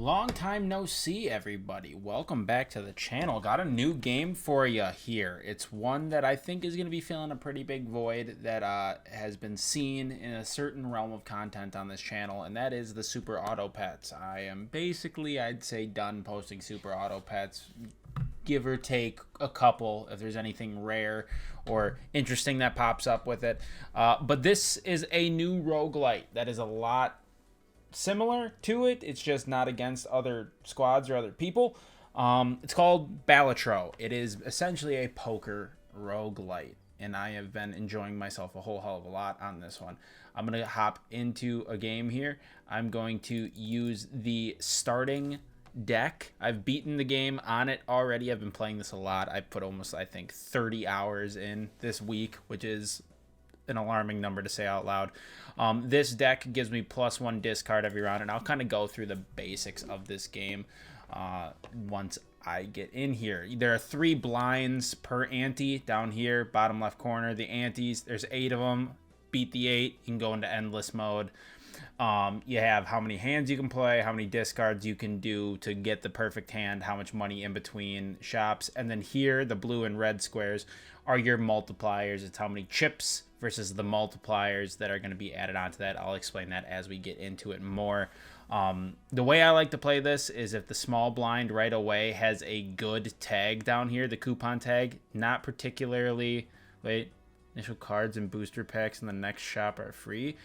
Long time no see, everybody. Welcome back to the channel. Got a new game for you here. It's one that I think is going to be filling a pretty big void that has been seen in a certain realm of content on this channel, and that is the Super Auto Pets. I am basically, I'd say, done posting Super Auto Pets. Give or take a couple if there's anything rare or interesting that pops up with it. But this is a new roguelite that is a lot similar to it. It's just not against other squads or other people. It's called Balatro. It is essentially a poker roguelite, and I have been enjoying myself a whole hell of a lot on this one. I'm going to hop into a game here. I'm going to use the starting deck. I've beaten the game on it already. I've been playing this a lot. I put almost, I think, 30 hours in this week, which is an alarming number to say out loud. This deck gives me +1 discard every round, and I'll kind of go through the basics of this game once I get in here. There are 3 blinds per ante down here, bottom left corner. The antes, there's 8 of them. Beat the 8, you can go into endless mode. You have how many hands you can play, how many discards you can do to get the perfect hand, how much money in between shops. And then here, the blue and red squares are your multipliers. It's how many chips versus the multipliers that are going to be added onto that. I'll explain that as we get into it more. The way I like to play this is if the small blind right away has a good tag down here, the coupon tag, not particularly, initial cards and booster packs in the next shop are free.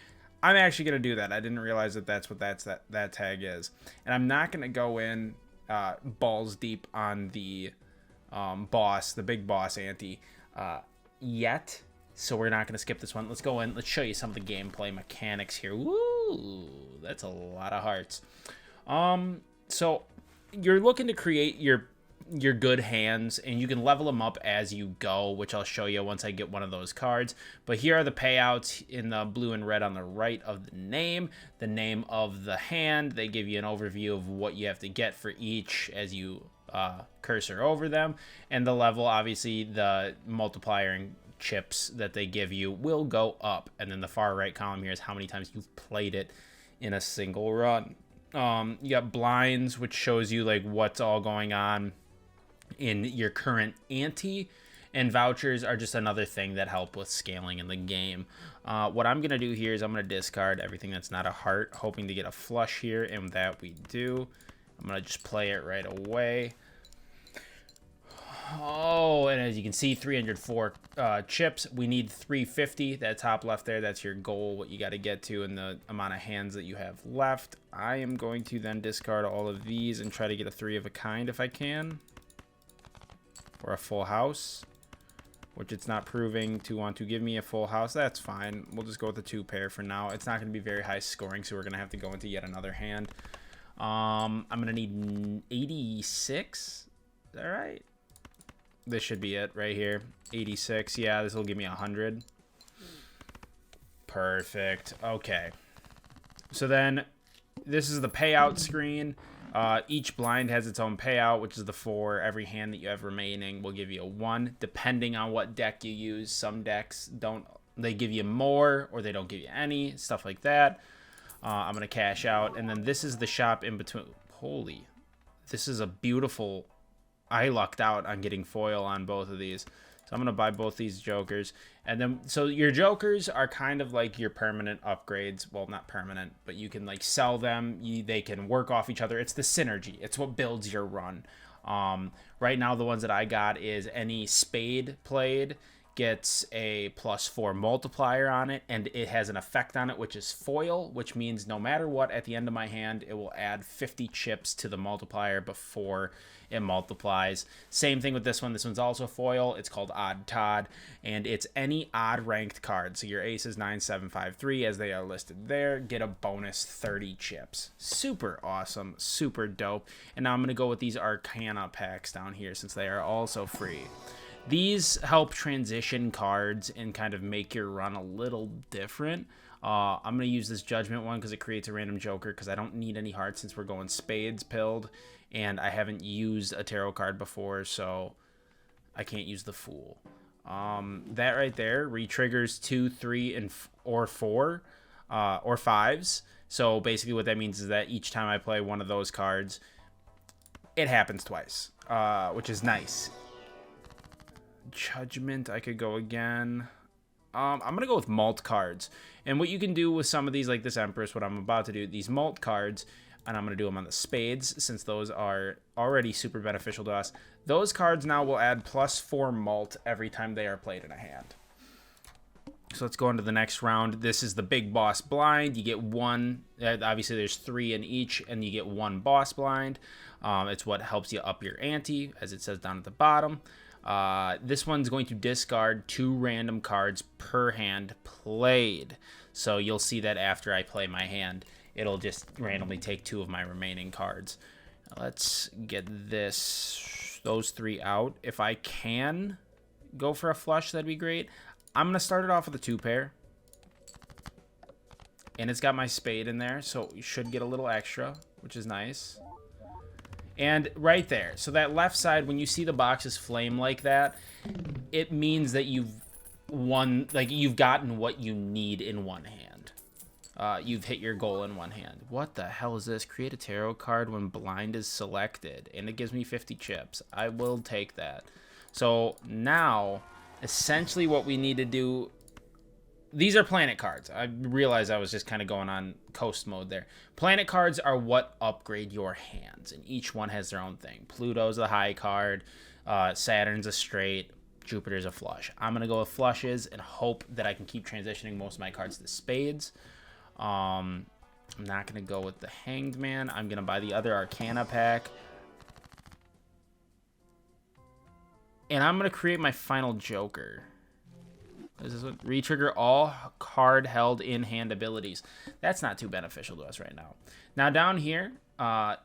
I'm actually going to do that. I didn't realize that that's what that tag is. And I'm not going to go in balls deep on the boss, the big boss ante yet. So we're not going to skip this one. Let's go in. Let's show you some of the gameplay mechanics here. Woo! That's a lot of hearts. So you're looking to create your good hands, and you can level them up as you go, which I'll show you once I get one of those cards. But here are the payouts in the blue and red on the right of the name of the hand. They give you an overview of what you have to get for each as you cursor over them, and the level, obviously the multiplier and chips that they give you will go up. And then the far right column here is how many times you've played it in a single run. You got blinds, which shows you like what's all going on in your current ante, and vouchers are just another thing that help with scaling in the game. What I'm going to do here is I'm going to discard everything that's not a heart, hoping to get a flush here, and that we do. I'm going to just play it right away. Oh, and as you can see, 304 chips. We need 350. That top left there, that's your goal, what you got to get to, and the amount of hands that you have left. I am going to then discard all of these and try to get a 3 of a kind if I can. Or a full house, which it's not proving to want to give me a full house. That's fine. We'll just go with the 2 pair for now. It's not going to be very high scoring, so we're going to have to go into yet another hand. I'm going to need 86. Is that right? This should be it right here. 86. Yeah, this will give me 100. Perfect. Okay. So then this is the payout screen. Each blind has its own payout, which is the 4. Every hand that you have remaining will give you a 1, depending on what deck you use. Some decks don't, they give you more, or they don't give you any, stuff like that. I'm going to cash out, and then this is the shop in between. Holy, this is a beautiful, I lucked out on getting foil on both of these. So I'm going to buy both these jokers. And then, so your jokers are kind of like your permanent upgrades. Well, not permanent, but you can like sell them. They can work off each other. It's the synergy. It's what builds your run. Right now, the ones that I got is any spade played gets a +4 multiplier on it, and it has an effect on it, which is foil, which means no matter what, at the end of my hand, it will add 50 chips to the multiplier before it multiplies. Same thing with this one. This one's also foil. It's called Odd Todd, and it's any odd ranked card. So your aces 9, 7, 5, 3, as they are listed there, get a bonus 30 chips. Super awesome, super dope. And now I'm going to go with these Arcana packs down here, since they are also free. These help transition cards and kind of make your run a little different. I'm going to use this Judgment one because it creates a random joker, because I don't need any hearts since we're going spades pilled, and I haven't used a tarot card before, so I can't use the Fool. That right there re-triggers 2, 3, or 4. or 5s. So basically what that means is that each time I play one of those cards, it happens twice, which is nice. Judgment, I could go again. I'm going to go with malt cards. And what you can do with some of these, like this Empress, what I'm about to do, these malt cards, and I'm going to do them on the spades, since those are already super beneficial to us. Those cards now will add +4 malt every time they are played in a hand. So let's go into the next round. This is the big boss blind. You get one. Obviously, there's 3 in each, and you get 1 boss blind. It's what helps you up your ante, as it says down at the bottom. This one's going to discard 2 random cards per hand played. So you'll see that after I play my hand, it'll just randomly take 2 of my remaining cards. Let's get those 3 out. If I can go for a flush, that'd be great. I'm going to start it off with a 2 pair. And it's got my spade in there, so you should get a little extra, which is nice. And right there, so that left side, when you see the boxes flame like that, it means that you've won, like you've gotten what you need in one hand. You've hit your goal in one hand. What the hell is this? Create a tarot card when blind is selected, and it gives me 50 chips. I will take that. So now, essentially what we need to do, these are planet cards. I realized I was just kind of going on coast mode there. Planet cards are what upgrade your hands, and each one has their own thing. Pluto's a high card, Saturn's a straight, Jupiter's a flush. I'm going to go with flushes and hope that I can keep transitioning most of my cards to spades. I'm not going to go with the Hanged Man. I'm going to buy the other Arcana pack. And I'm going to create my final Joker. This is what retrigger all card held in hand abilities. That's not too beneficial to us right now. Now down here,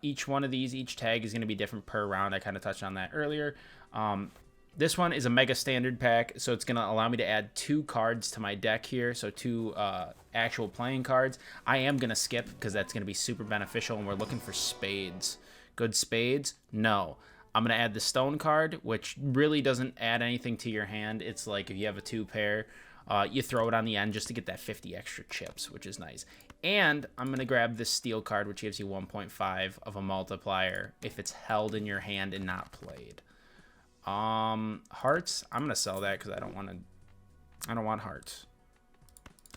each one of these, each tag is going to be different per round. I kind of touched on that earlier. This one is a mega standard pack, so it's going to allow me to add 2 cards to my deck here, so 2 actual playing cards. I am going to skip because that's going to be super beneficial, and we're looking for spades. Good spades? No. I'm going to add the stone card, which really doesn't add anything to your hand. It's like if you have a 2 pair, you throw it on the end just to get that 50 extra chips, which is nice. And I'm going to grab this steel card, which gives you 1.5 of a multiplier if it's held in your hand and not played. Hearts, I'm going to sell that because I don't want hearts.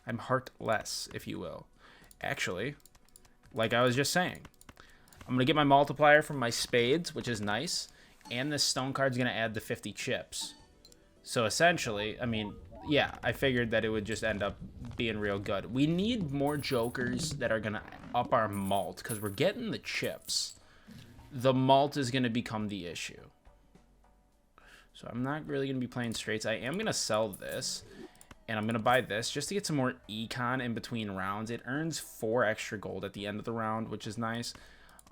I'm heartless, if you will. Actually, like I was just saying, I'm going to get my multiplier from my spades, which is nice, and this stone card's going to add the 50 chips. So essentially, I mean, yeah, I figured that it would just end up being real good. We need more jokers that are going to up our malt, because we're getting the chips. The malt is going to become the issue. So I'm not really going to be playing straights. I am going to sell this, and I'm going to buy this just to get some more econ in between rounds. It earns 4 extra gold at the end of the round, which is nice.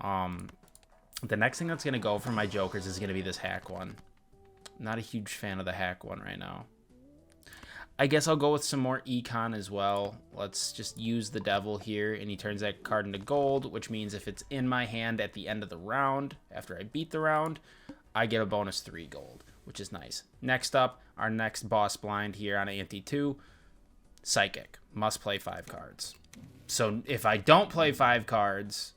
The next thing that's going to go for my jokers is going to be this hack one. Not a huge fan of the hack one right now. I guess I'll go with some more econ as well. Let's just use the devil here, and he turns that card into gold, which means if it's in my hand at the end of the round, after I beat the round, I get a bonus 3 gold, which is nice. Next up, our next boss blind here on Ante 2, Psychic. Must play 5 cards. So if I don't play 5 cards,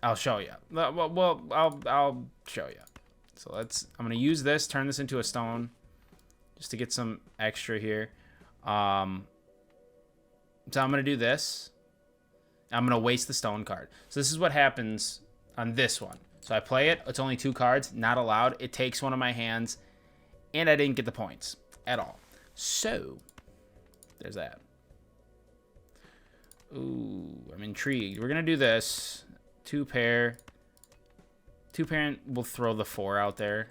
I'll show you. Well, I'll show you. So I'm going to use this, turn this into a stone, just to get some extra here. So I'm going to do this. I'm going to waste the stone card. So this is what happens on this one. So I play it. It's only 2 cards, not allowed. It takes one of my hands, and I didn't get the points at all. So there's that. Ooh, I'm intrigued. We're going to do this. 2 pair. 2 pair, we'll throw the 4 out there.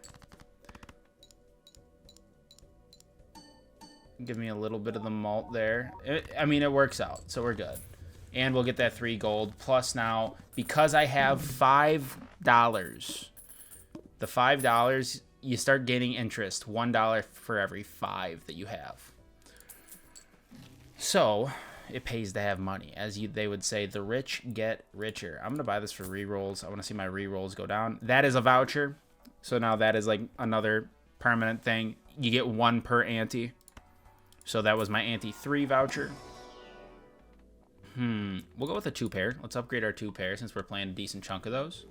Give me a little bit of the malt there. I mean, it works out, so we're good. And we'll get that 3 gold. Plus now, because I have $5, the $5, you start gaining interest. $1 for every 5 that you have. So it pays to have money. As they would say, the rich get richer. I'm going to buy this for rerolls. I want to see my rerolls go down. That is a voucher. So now that is like another permanent thing. You get 1 per ante. So that was my ante 3 voucher. We'll go with a 2-pair. Let's upgrade our 2-pair since we're playing a decent chunk of those.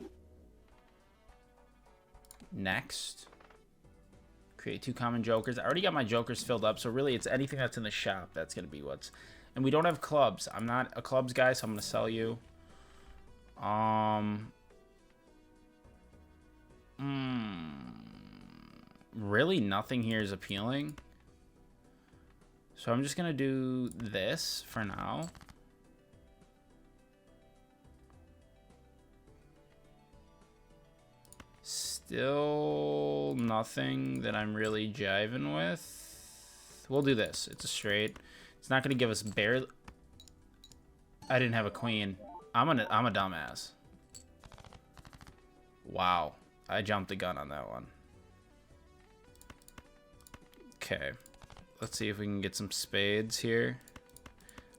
Next. Create 2 common jokers. I already got my jokers filled up, so really it's anything that's in the shop that's going to be what's... And we don't have clubs. I'm not a clubs guy, so I'm going to sell you. Really nothing here is appealing. So I'm just going to do this for now. Still nothing that I'm really jiving with. We'll do this. It's a straight. It's not going to give us barely... I didn't have a queen. I'm a dumbass. Wow. I jumped the gun on that one. Okay. Let's see if we can get some spades here.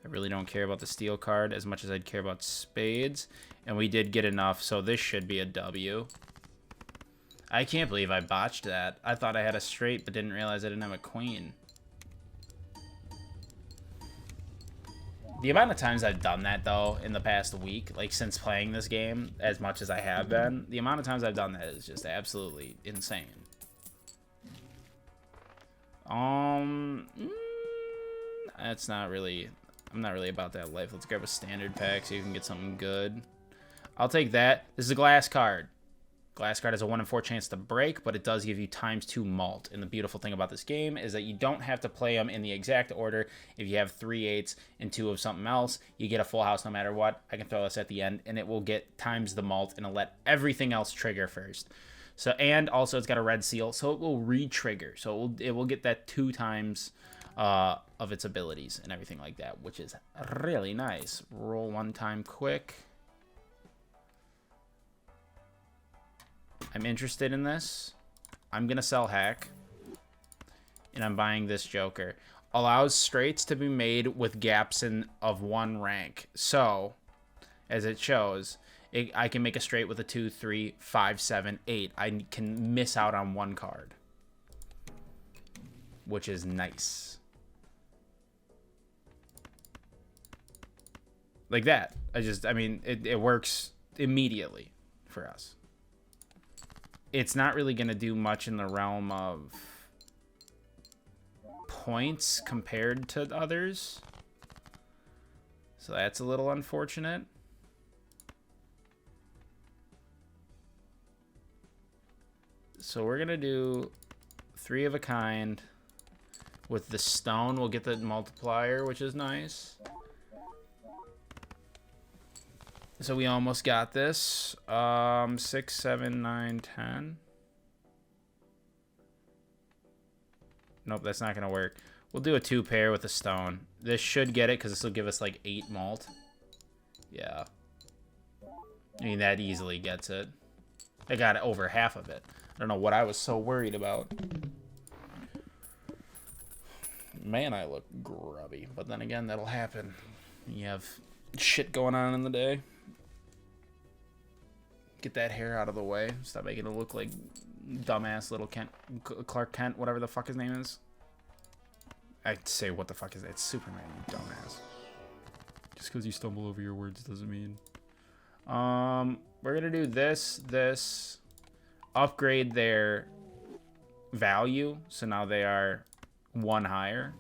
I really don't care about the steel card as much as I'd care about spades. And we did get enough, so this should be a W. I can't believe I botched that. I thought I had a straight, but didn't realize I didn't have a queen. The amount of times I've done that, though, in the past week, like since playing this game, as much as I have been, the amount of times I've done that is just absolutely insane. That's not really... I'm not really about that life. Let's grab a standard pack so you can get something good. I'll take that. This is a glass card. Glass card has a 1 in 4 chance to break, but it does give you ×2 malt. And the beautiful thing about this game is that you don't have to play them in the exact order. If you have 3 8s and 2 of something else, you get a full house no matter what. I can throw this at the end, and it will get times the malt, and it'll let everything else trigger first. So, and also it's got a red seal, so it will re-trigger. So it will get that 2 times of its abilities and everything like that, which is really nice. Roll 1 time quick. I'm interested in this. I'm going to sell hack. And I'm buying this joker. Allows straights to be made with gaps of 1 rank. So, as it shows, I can make a straight with a 2, 3, 5, 7, 8. I can miss out on 1 card. Which is nice. Like that. I mean, it works immediately for us. It's not really going to do much in the realm of points compared to others. So that's a little unfortunate. So we're going to do 3 of a kind. With the stone, we'll get the multiplier, which is nice. So we almost got this. 6, 7, 9, 10. Nope, that's not going to work. We'll do a 2-pair with a stone. This should get it because this will give us like 8 malt. Yeah. I mean, that easily gets it. I got over half of it. I don't know what I was so worried about. Man, I look grubby. But then again, that'll happen. You have shit going on in the day. Get that hair out of the way. Stop making it look like dumbass little Clark Kent, whatever the fuck his name is. I'd say, what the fuck is that? It's Superman, you dumbass. Just because you stumble over your words doesn't mean. We're gonna do this. Upgrade their value, so now they are 1 higher.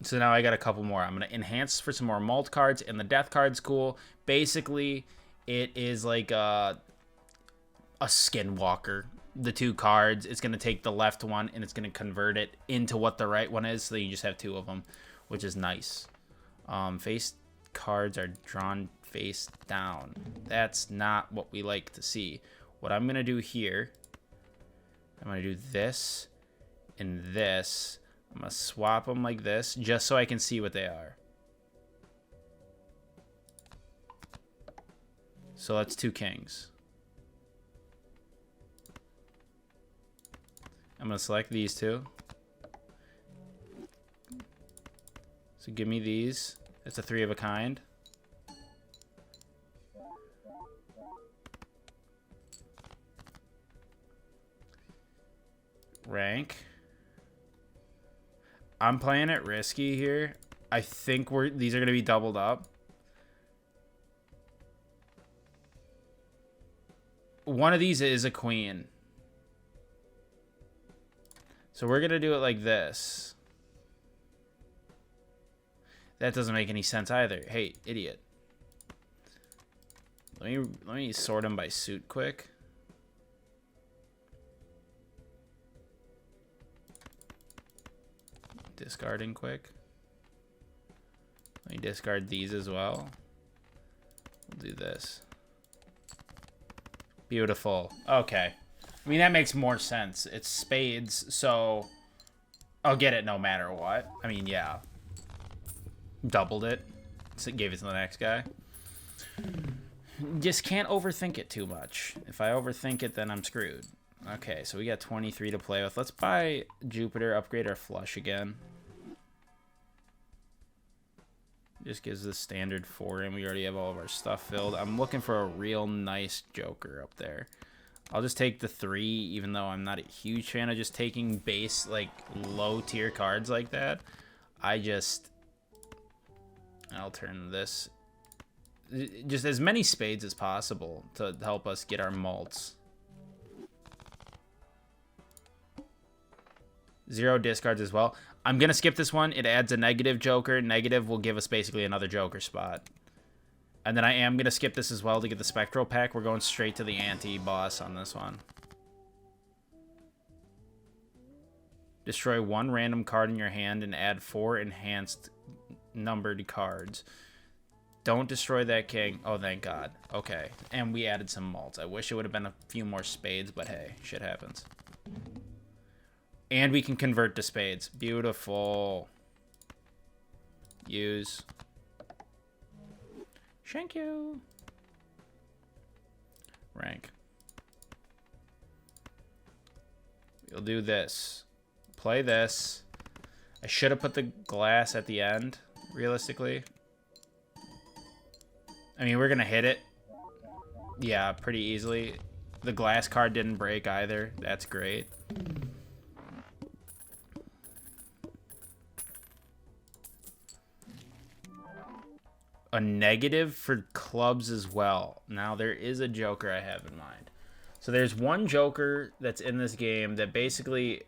So now I got a couple more. I'm going to enhance for some more malt cards, and the death card's cool. Basically, it is like a skinwalker. The 2 cards, it's going to take the left one, and it's going to convert it into what the right one is, so you just have 2 of them, which is nice. Face cards are drawn face down. That's not what we like to see. What I'm going to do here, I'm going to do this and this. I'm going to swap them like this, just so I can see what they are. So that's 2 kings. I'm going to select these 2. So give me these. It's a 3 of a kind. Rank. I'm playing it risky here. I think these are going to be doubled up. One of these is a queen. So we're going to do it like this. That doesn't make any sense either. Hey, idiot. Let me sort them by suit quick. Discarding quick. Let me discard these as well. We'll do this. Beautiful. Okay. I mean, that makes more sense. It's spades, so I'll get it no matter what. I mean, yeah. Doubled it. So it gave it to the next guy. Just can't overthink it too much. If I overthink it, then I'm screwed. Okay, so we got 23 to play with. Let's buy Jupiter, upgrade our flush again. Just gives the standard 4 and we already have all of our stuff filled. I'm looking for a real nice joker up there. I'll just take the 3, even though I'm not a huge fan of just taking base, like, low-tier cards like that. I'll turn this. Just as many spades as possible to help us get our mults. 0 discards as well. I'm going to skip this one. It adds a negative joker. Negative will give us basically another joker spot. And then I am going to skip this as well to get the spectral pack. We're going straight to the anti-boss on this one. Destroy 1 random card in your hand and add 4 enhanced numbered cards. Don't destroy that king. Oh, thank God. Okay. And we added some mults. I wish it would have been a few more spades, but hey, shit happens. And we can convert to spades. Beautiful. Use. Thank you. Rank. We'll do this. Play this. I should have put the glass at the end, realistically. I mean, we're going to hit it. Yeah, pretty easily. The glass card didn't break either. That's great. A negative for clubs as well. Now, there is a joker I have in mind. So there's one joker that's in this game that basically,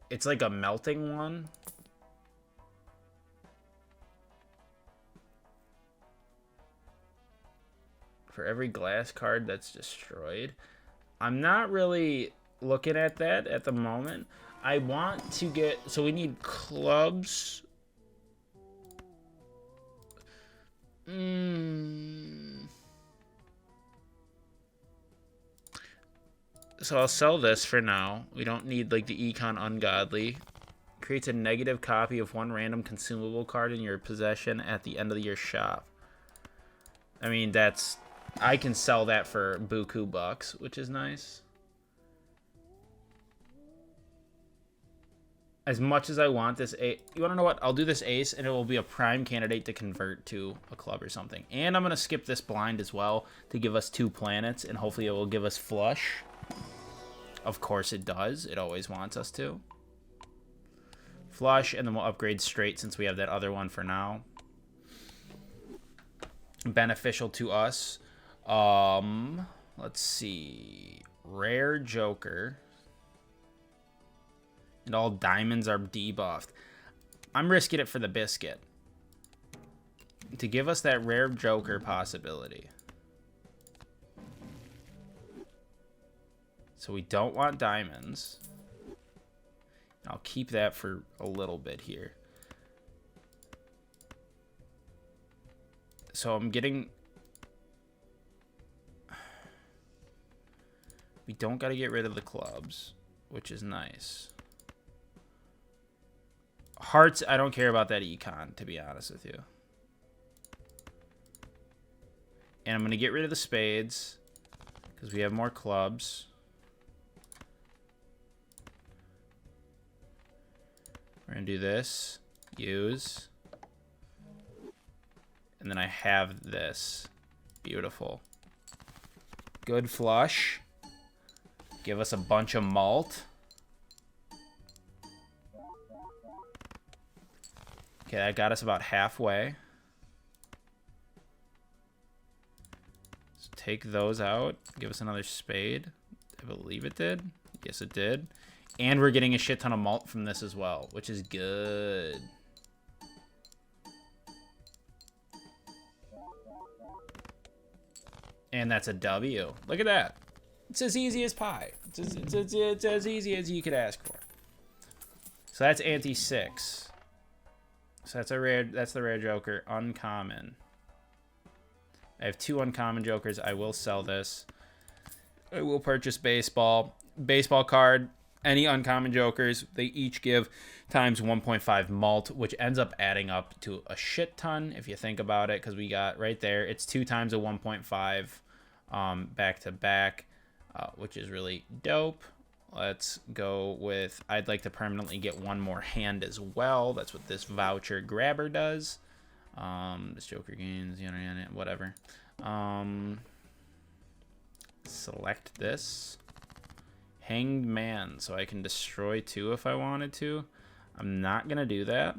it's like a melting one. For every glass card that's destroyed. I'm not really looking at that at the moment. I want to get, so we need clubs. So I'll sell this for now. We don't need like the Econ Ungodly. Creates a negative copy of 1 random consumable card in your possession at the end of your shop. I mean, that's, I can sell that for buku bucks, which is nice. As much as I want this ace, you want to know what? I'll do this ace, and it will be a prime candidate to convert to a club or something. And I'm going to skip this blind as well to give us 2 planets, and hopefully it will give us flush. Of course it does. It always wants us to. Flush, and then we'll upgrade straight since we have that other one for now. Beneficial to us. Let's see. Rare Joker. And all diamonds are debuffed. I'm risking it for the biscuit. To give us that rare Joker possibility. So we don't want diamonds. I'll keep that for a little bit here. So I'm getting... We don't got to get rid of the clubs, which is nice. Hearts, I don't care about that econ, to be honest with you. And I'm going to get rid of the spades, because we have more clubs. We're going to do this. Use. And then I have this. Beautiful. Good flush. Give us a bunch of malt. Okay, that got us about halfway. So take those out. Give us another spade. I believe it did. Yes, it did. And we're getting a shit ton of malt from this as well, which is good. And that's a W. Look at that. It's as easy as pie. It's as easy as you could ask for. So that's ante 6. So that's a rare. That's the rare joker. Uncommon. I have 2 uncommon jokers. I will sell this. I will purchase baseball. Baseball card. Any uncommon jokers, they each give times 1.5 malt, which ends up adding up to a shit ton if you think about it, because we got right there. It's 2 times a 1.5 back to back, which is really dope. Let's go with, I'd like to permanently get 1 more hand as well. That's what this voucher grabber does. This joker gains, whatever. Select this. Hanged Man, so I can destroy 2 if I wanted to. I'm not going to do that,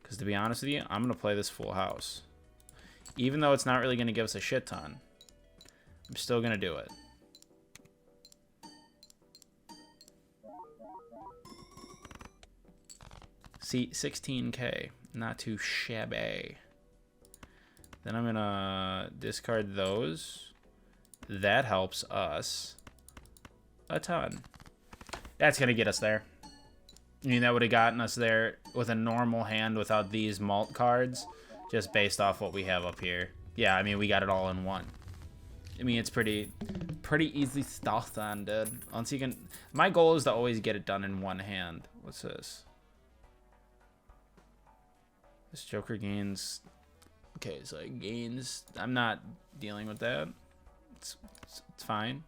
because to be honest with you, I'm going to play this full house. Even though it's not really going to give us a shit ton, I'm still going to do it. See, 16k, not too shabby. Then I'm going to discard those. That helps us a ton. That's gonna get us there. I mean, that would have gotten us there with a normal hand without these malt cards, just based off what we have up here. Yeah, I mean, we got it all in one. I mean, it's pretty easy stuff then, dude. Once you can, my goal is to always get it done in one hand. What's this? This joker gains. Okay, so it gains. I'm not dealing with that. It's fine.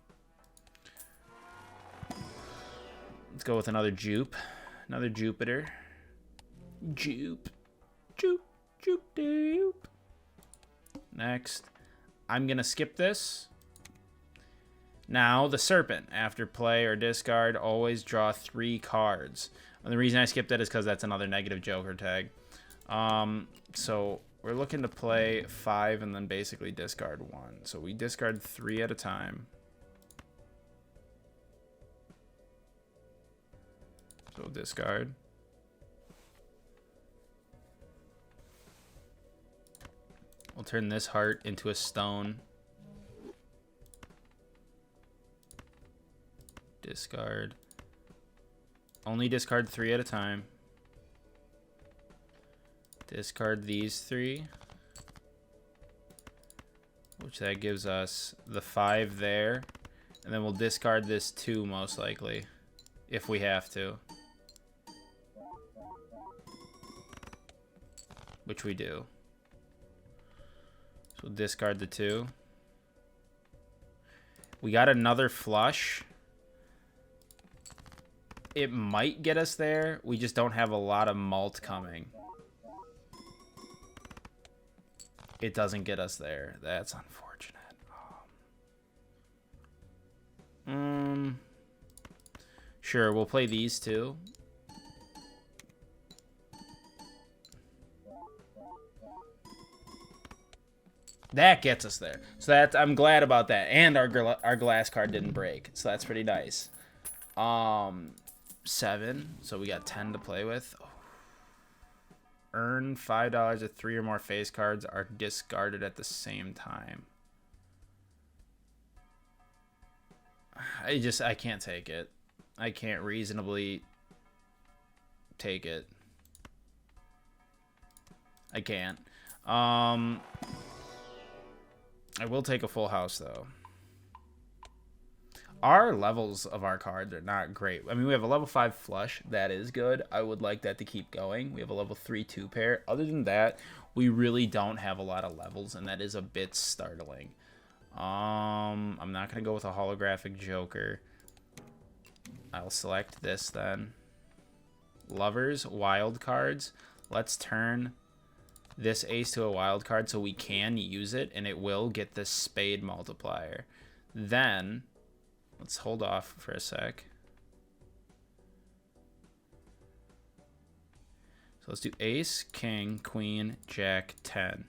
Let's go with another jupe. Another Jupiter. Jupe. Next. I'm going to skip this. Now, the Serpent. After play or discard, always draw 3 cards. And the reason I skipped that is because that's another negative joker tag. So, we're looking to play 5 and then basically discard 1. So, we discard 3 at a time. So discard. We'll turn this heart into a stone. Discard. Only discard 3 at a time. Discard these 3. Which that gives us the 5 there. And then we'll discard this 2 most likely. If we have to. Which we do. So discard the 2. We got another flush. It might get us there. We just don't have a lot of malt coming. It doesn't get us there. That's unfortunate. Sure, we'll play these 2. That gets us there. So that I'm glad about that. And our glass card didn't break. So that's pretty nice. 7. So we got 10 to play with. Oh. Earn $5 if 3 or more face cards are discarded at the same time. I can't take it. I can't reasonably take it. I can't. I will take a full house, though. Our levels of our cards are not great. I mean, we have a level 5 flush. That is good. I would like that to keep going. We have a level 3 2-pair. Other than that, we really don't have a lot of levels, and that is a bit startling. I'm not going to go with a holographic joker. I'll select this, then. Lovers, wild cards. Let's turn this ace to a wild card so we can use it, and it will get this spade multiplier. Then, let's hold off for a sec. So let's do ace, king, queen, jack, 10.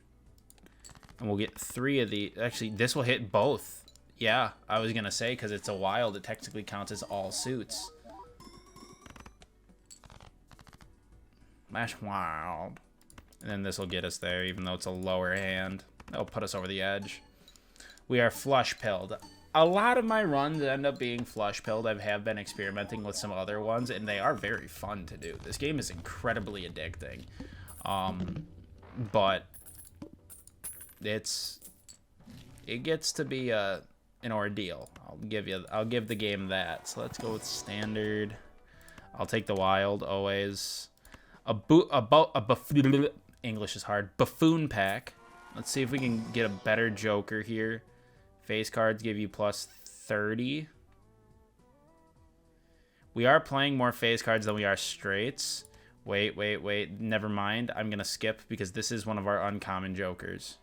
And we'll get 3 of the... Actually, this will hit both. Yeah, I was going to say, because it's a wild, it technically counts as all suits. Smash wild. And then this will get us there, even though it's a lower hand. That'll put us over the edge. We are flush pilled. A lot of my runs end up being flush pilled. I have been experimenting with some other ones, and they are very fun to do. This game is incredibly addicting. But it gets to be an ordeal. I'll give the game that. So let's go with standard. I'll take the wild always. English is hard. Buffoon pack. Let's see if we can get a better joker here. Face cards give you plus 30. We are playing more face cards than we are straights. Wait. Never mind. I'm going to skip because this is one of our uncommon jokers.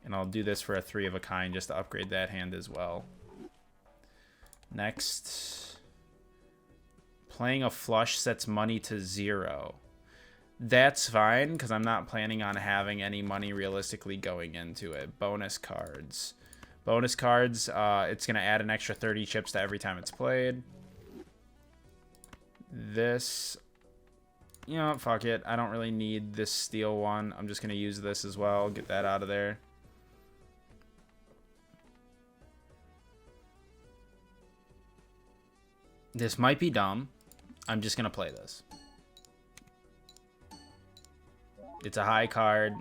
And I'll do this for a 3 of a kind just to upgrade that hand as well. Next. Playing a flush sets money to 0. That's fine, because I'm not planning on having any money realistically going into it. Bonus cards. Bonus cards, it's going to add an extra 30 chips to every time it's played. This, you know, fuck it. I don't really need this steel one. I'm just going to use this as well. Get that out of there. This might be dumb. I'm just going to play this. It's a high card.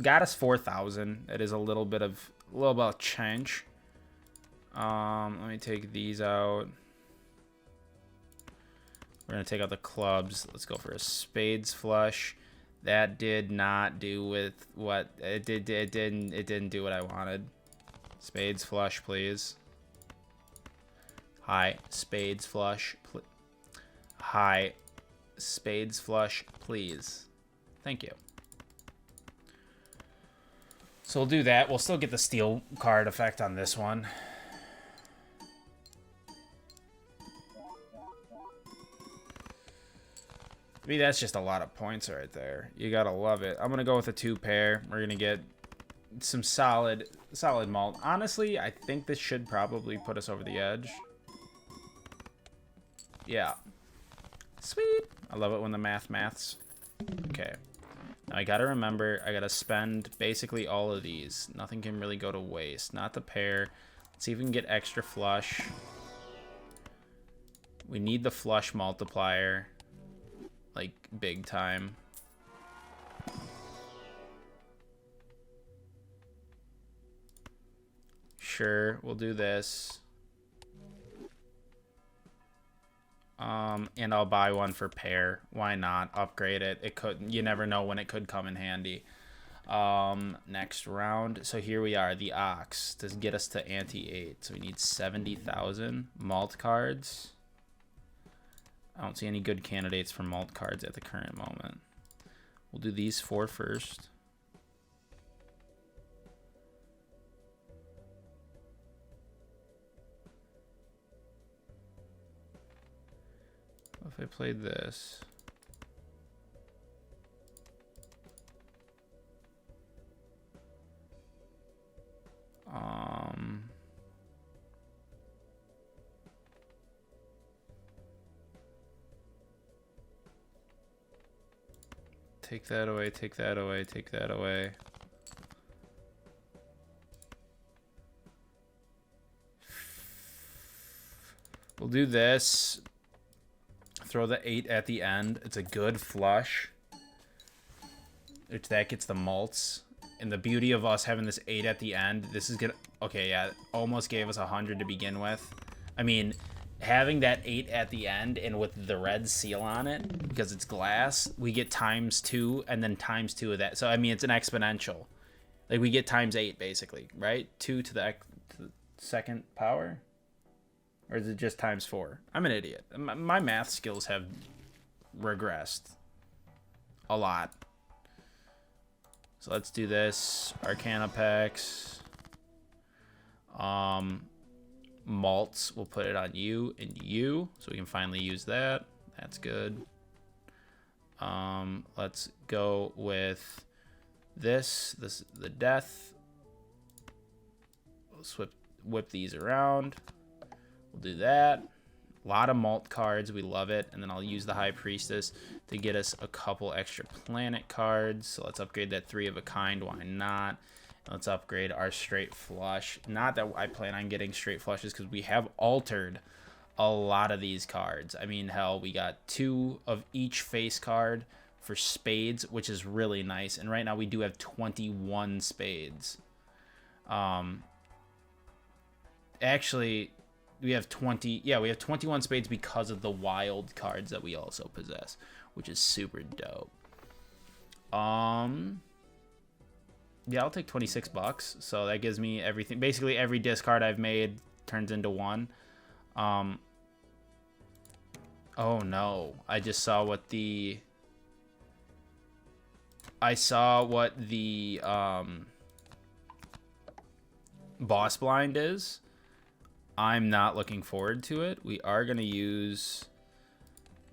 Got us 4,000. It is a little bit of change. Let me take these out. We're gonna take out the clubs. Let's go for a spades flush. That did not do with what it did. It didn't do what I wanted. Spades flush, please. High spades flush. High. Spades flush, please. Thank you. So we'll do that. We'll still get the steel card effect on this one. I mean, that's just a lot of points right there. You gotta love it. I'm gonna go with a 2 pair. We're gonna get some solid malt. Honestly, I think this should probably put us over the edge. Yeah. Sweet. I love it when the maths. Okay. Now I gotta remember, I gotta spend basically all of these. Nothing can really go to waste. Not the pair. Let's see if we can get extra flush. We need the flush multiplier. Like, big time. Sure, we'll do this. And I'll buy one for pair. Why not? Upgrade it. It could. You never know when it could come in handy. Next round. So here we are. The ox to get us to ante 8. So we need 70,000 malt cards. I don't see any good candidates for malt cards at the current moment. We'll do these 4 first. If I played this, take that away, take that away, take that away. We'll do this. Throw the 8 at the end. It's a good flush. That gets the malts. And the beauty of us having this 8 at the end, this is gonna... Okay, yeah, almost gave us 100 to begin with. I mean, having that 8 at the end and with the red seal on it, because it's glass, we get ×2 and then ×2 of that. So, I mean, it's an exponential. Like, we get ×8, basically, right? 2 to the second power? Or is it just ×4? I'm an idiot. My math skills have regressed a lot. So let's do this. Arcana packs. Malts. We'll put it on you and you. So we can finally use that. That's good. Let's go with this. This is the death. Let's whip these around. We'll do that. A lot of malt cards. We love it. And then I'll use the High Priestess to get us a couple extra planet cards. So let's upgrade that 3 of a kind. Why not? Let's upgrade our straight flush. Not that I plan on getting straight flushes because we have altered a lot of these cards. I mean, hell, we got 2 of each face card for spades, which is really nice. And right now we do have 21 spades. Actually, we have 20. Yeah, we have 21 spades because of the wild cards that we also possess, which is super dope. Yeah, I'll take 26 bucks. So that gives me everything. Basically, every discard I've made turns into 1. Oh no! I just saw what the. Boss blind is. I'm not looking forward to it. We are going to use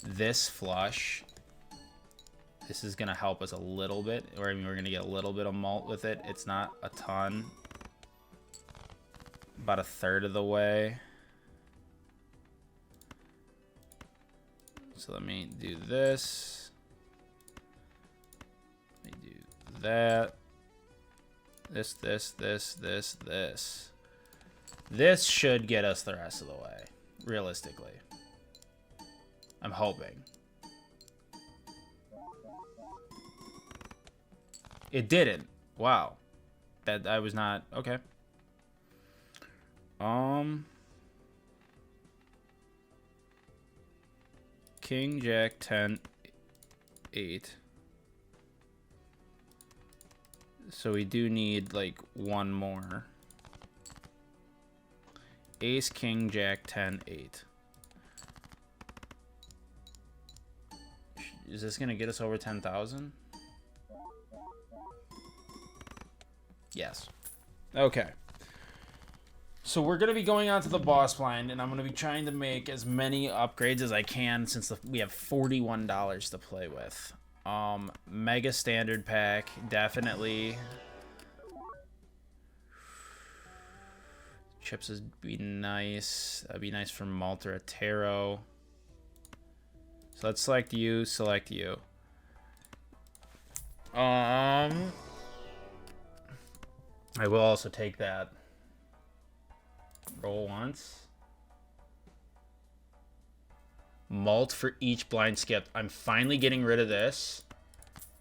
this flush. This is going to help us a little bit. Or I mean, we're going to get a little bit of malt with it. It's not a ton. About a third of the way. So let me do this. Let me do that. This. This should get us the rest of the way, realistically. I'm hoping. It didn't. Wow. That I was not okay. King, Jack, 10, 8. So we do need like one more. Ace, King, Jack, 10, 8. Is this going to get us over 10,000? Yes. Okay. So we're going to be going on to the boss blind, and I'm going to be trying to make as many upgrades as I can since we have $41 to play with. Mega standard pack, definitely. Chips would be nice. That'd be nice for Malta Tarot. So let's select you, select you. I will also take that. Roll once. Malt for each blind skipped. I'm finally getting rid of this.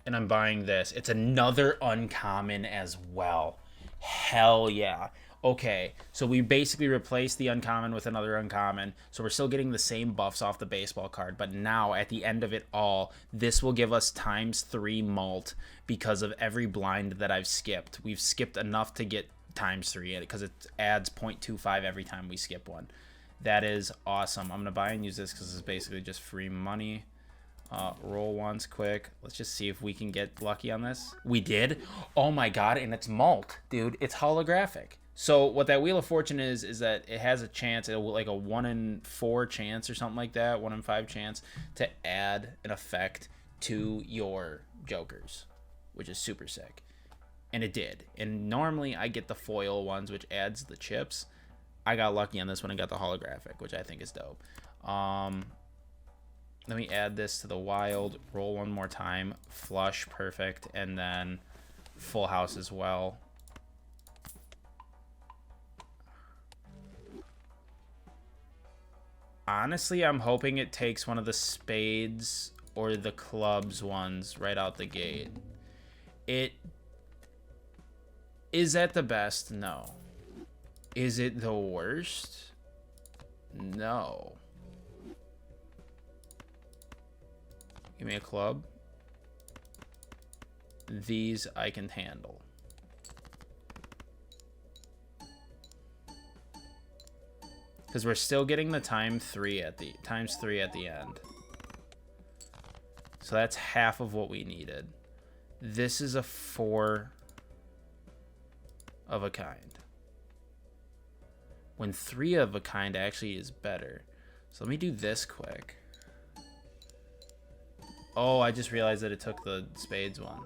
And I'm buying this. It's another uncommon as well. Hell yeah. Okay, so we basically replaced the uncommon with another uncommon. So we're still getting the same buffs off the baseball card. But now, at the end of it all, this will give us ×3 malt because of every blind that I've skipped. We've skipped enough to get ×3 because it adds 0.25 every time we skip one. That is awesome. I'm going to buy and use this because it's basically just free money. Roll once quick. Let's just see if we can get lucky on this. We did. Oh my god, and it's malt, dude. It's holographic. So what that Wheel of Fortune is that it has a chance, like a 1 in 4 chance or something like that, 1 in 5 chance to add an effect to your jokers, which is super sick. And it did. And normally I get the foil ones, which adds the chips. I got lucky on this one and got the holographic, which I think is dope. Let me add this to the wild. Roll one more time. Flush, perfect. And then full house as well. Honestly, I'm hoping it takes one of the spades or the clubs ones right out the gate. Is that the best? No. Is it the worst? No. Give me a club. These I can handle. Because we're still getting the ×3 at the end. So that's half of what we needed. This is a 4 of a kind. When 3 of a kind actually is better. So let me do this quick. Oh, I just realized that it took the spades one.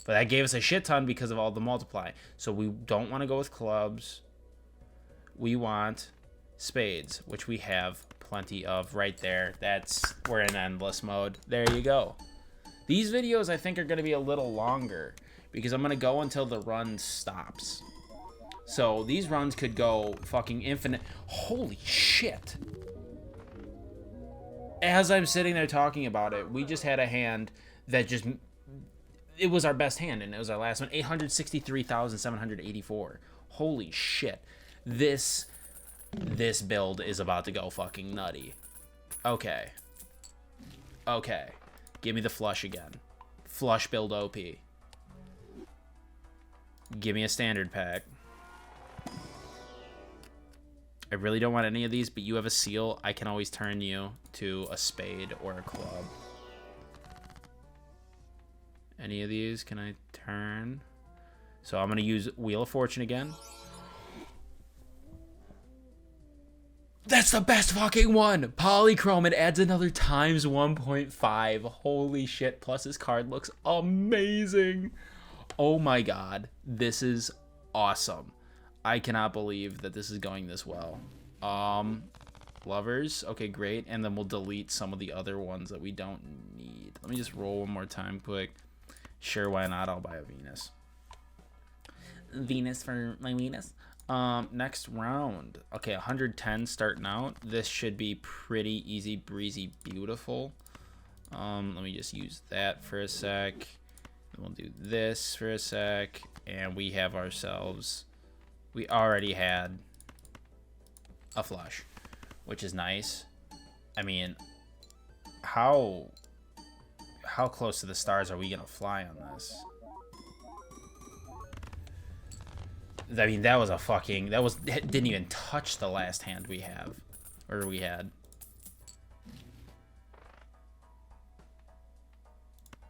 But that gave us a shit ton because of all the multiply. So we don't want to go with clubs. We want spades, which we have plenty of right there. We're in endless mode. There you go. These videos, I think, are going to be a little longer because I'm going to go until the run stops. So these runs could go fucking infinite. Holy shit. As I'm sitting there talking about it, we just had a hand that just... It was our best hand, and it was our last one. 863,784. Holy shit. This build is about to go fucking nutty. Okay. Okay. Give me the flush again. Flush build OP. Give me a standard pack. I really don't want any of these, but you have a seal. I can always turn you to a spade or a club. Any of these can I turn? So I'm going to use Wheel of Fortune again. That's the best fucking one! Polychrome, it adds another times 1.5. Holy shit, plus this card looks amazing. Oh my god, this is awesome. I cannot believe that this is going this well. Lovers, okay, great. And then we'll delete some of the other ones that we don't need. Let me just roll one more time quick. Sure, why not? I'll buy a Venus. Venus for my Venus. Next round. Okay, 110 starting out. This should be pretty easy, breezy, beautiful. Let me just use that for a sec. Then we'll do this for a sec. And we have ourselves... We already had a flush, which is nice. I mean, how close to the stars are we going to fly on this? I mean, that was a fucking... didn't even touch the last hand we have. Or we had.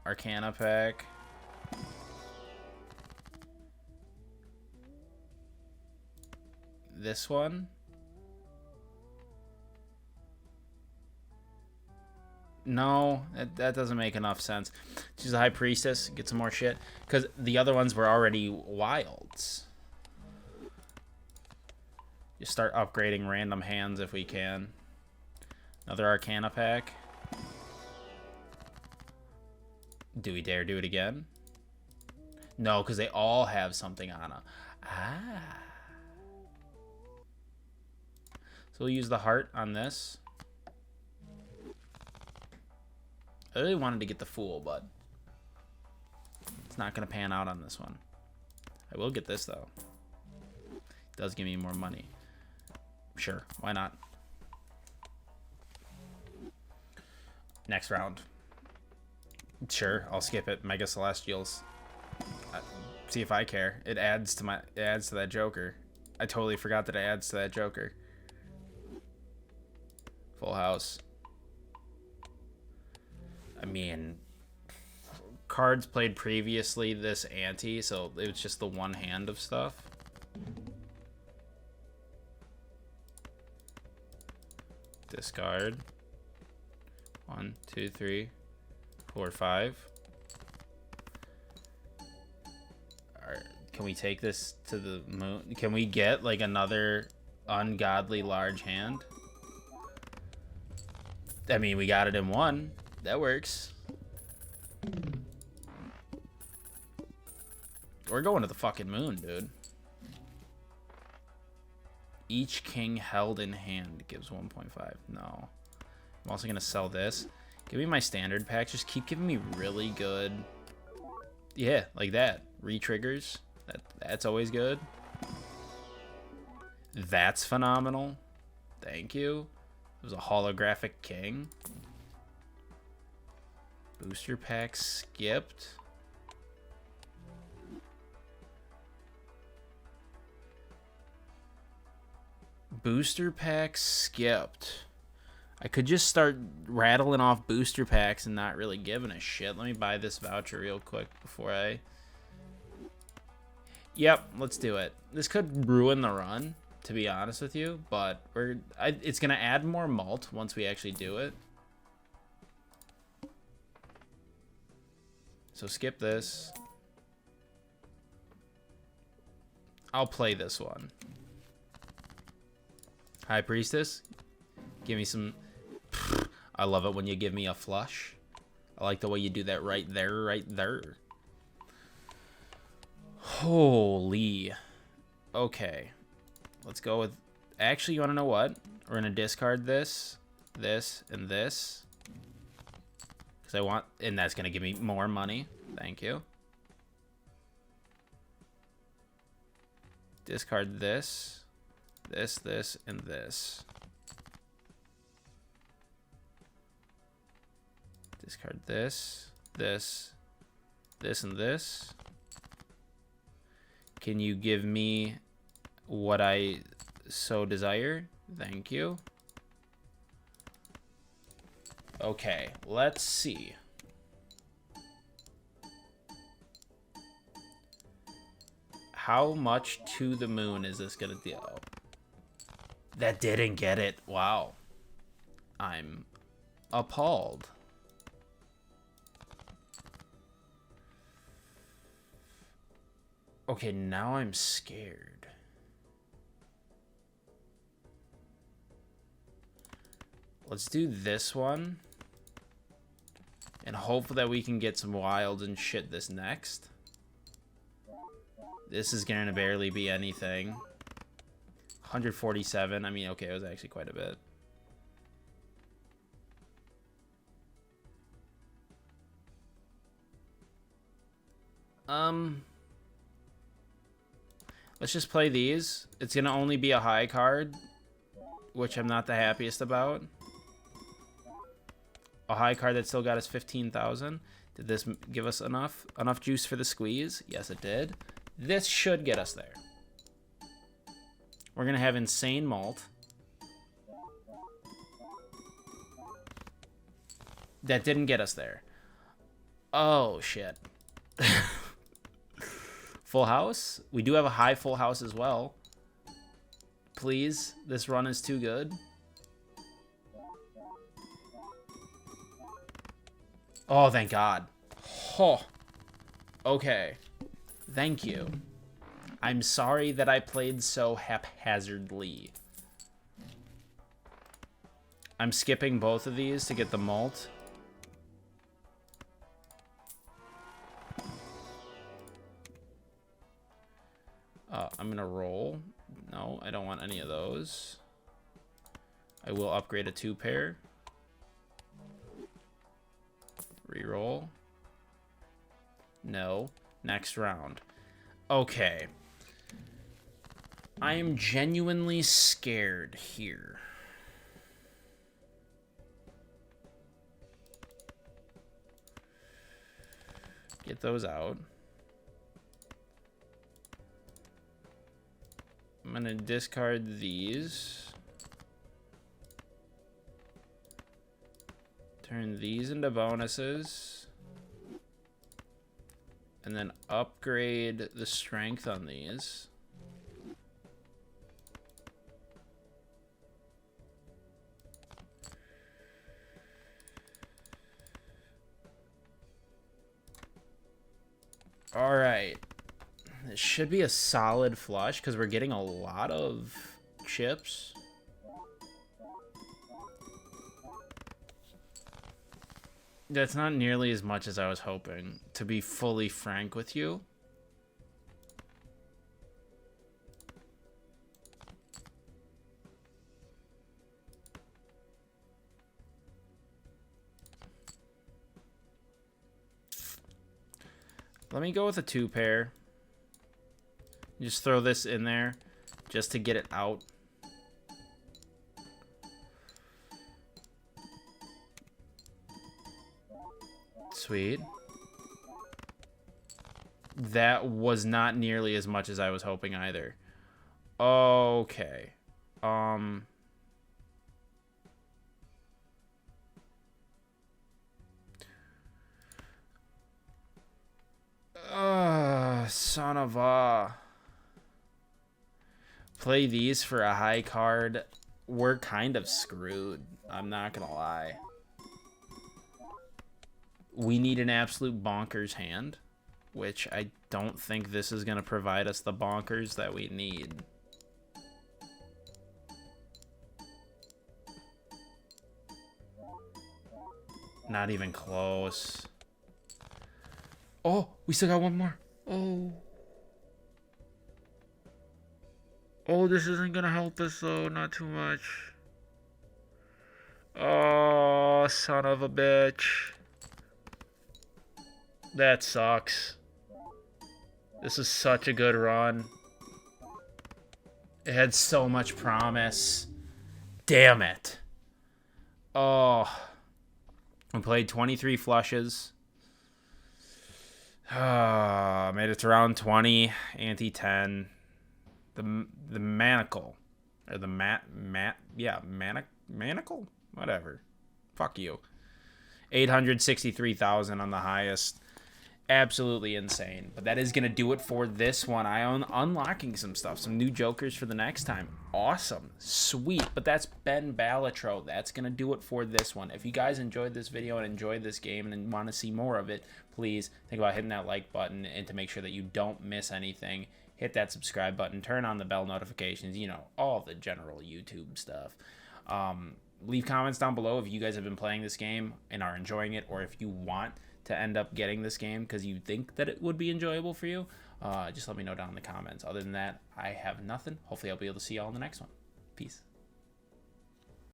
Arcana pack. This one. No, that doesn't make enough sense. She's a High Priestess. Get some more shit. Because the other ones were already wilds. Just start upgrading random hands if we can. Another Arcana pack. Do we dare do it again? No, because they all have something on it. Ah. So we'll use the heart on this. I really wanted to get the Fool, but it's not going to pan out on this one. I will get this, though. It does give me more money. Sure, why not? Next round. Sure, I'll skip it. Mega Celestials. See if I care. It adds to that Joker. I totally forgot that it adds to that Joker. Full house. I mean, cards played previously this ante, so it was just the one hand of stuff. Discard. 1, 2, 3, 4, 5. Alright, can we take this to the moon? Can we get like another ungodly large hand? I mean, we got it in one. That works. We're going to the fucking moon, dude. Each king held in hand gives 1.5. No. I'm also going to sell this. Give me my standard pack. Just keep giving me really good... Yeah, like that. Re-triggers. That's always good. That's phenomenal. Thank you. It was a holographic king. Booster pack skipped. Booster pack skipped. I could just start rattling off booster packs and not really giving a shit. Let me buy this voucher real quick before I... Yep, let's do it. This could ruin the run, to be honest with you, but it's going to add more malt once we actually do it. So skip this. I'll play this one. High Priestess. Give me some... I love it when you give me a flush. I like the way you do that right there, right there. Holy. Okay. Let's go with... Actually, you want to know what? We're going to discard this, this, and this. Because I want... And that's going to give me more money. Thank you. Discard this, this, this, and this. Discard this, this, this, and this. Can you give me what I so desire? Thank you. Okay, let's see. How much to the moon is this gonna do? That didn't get it. Wow. I'm appalled. Okay, now I'm scared. Let's do this one. And hope that we can get some wilds and shit this next. This is gonna barely be anything. 147. I mean, okay, it was actually quite a bit. Let's just play these. It's gonna only be a high card, which I'm not the happiest about. A high card that still got us 15,000. Did this give us enough juice for the squeeze? Yes, it did. This should get us there. We're gonna have insane malt. That didn't get us there. Oh shit. Full house? We do have a high full house as well. Please, this run is too good. Oh, thank God. Oh. Okay. Thank you. I'm sorry that I played so haphazardly. I'm skipping both of these to get the malt. I'm gonna roll. No, I don't want any of those. I will upgrade a 2-pair. Reroll. No. Next round. Okay. I am genuinely scared here. Get those out. I'm gonna discard these. Turn these into bonuses. And then upgrade the strength on these. All right. This should be a solid flush because we're getting a lot of chips. That's not nearly as much as I was hoping, to be fully frank with you. Let me go with a 2-pair. Just throw this in there just to get it out. Sweet. That was not nearly as much as I was hoping either. Okay. Son of a... Play these for a high card. We're kind of screwed. I'm not gonna lie. we need an absolute bonkers hand, which I don't think this is going to provide us the bonkers that we need. Not even close. Oh, we still got one more. Oh. Oh, this isn't going to help us, though. Not too much. Oh, son of a bitch. That sucks. This is such a good run. It had so much promise. Damn it. Oh. We played 23 flushes. Made it to round 20. Ante 10. The manacle. Or the manacle? Whatever. Fuck you. 863,000 on the highest. Absolutely insane. But that is going to do it for this one. I am unlocking some stuff. Some new jokers for the next time. Awesome. Sweet. But that's been Balatro. That's going to do it for this one. If you guys enjoyed this video and enjoyed this game and want to see more of it, please think about hitting that like button, and to make sure that you don't miss anything, hit that subscribe button, turn on the bell notifications, you know, all the general YouTube stuff. Leave comments down below if you guys have been playing this game and are enjoying it, or if you want to end up getting this game because you think that it would be enjoyable for you. Just let me know down in the comments. Other than that, I have nothing. Hopefully I'll be able to see y'all in the next one. Peace.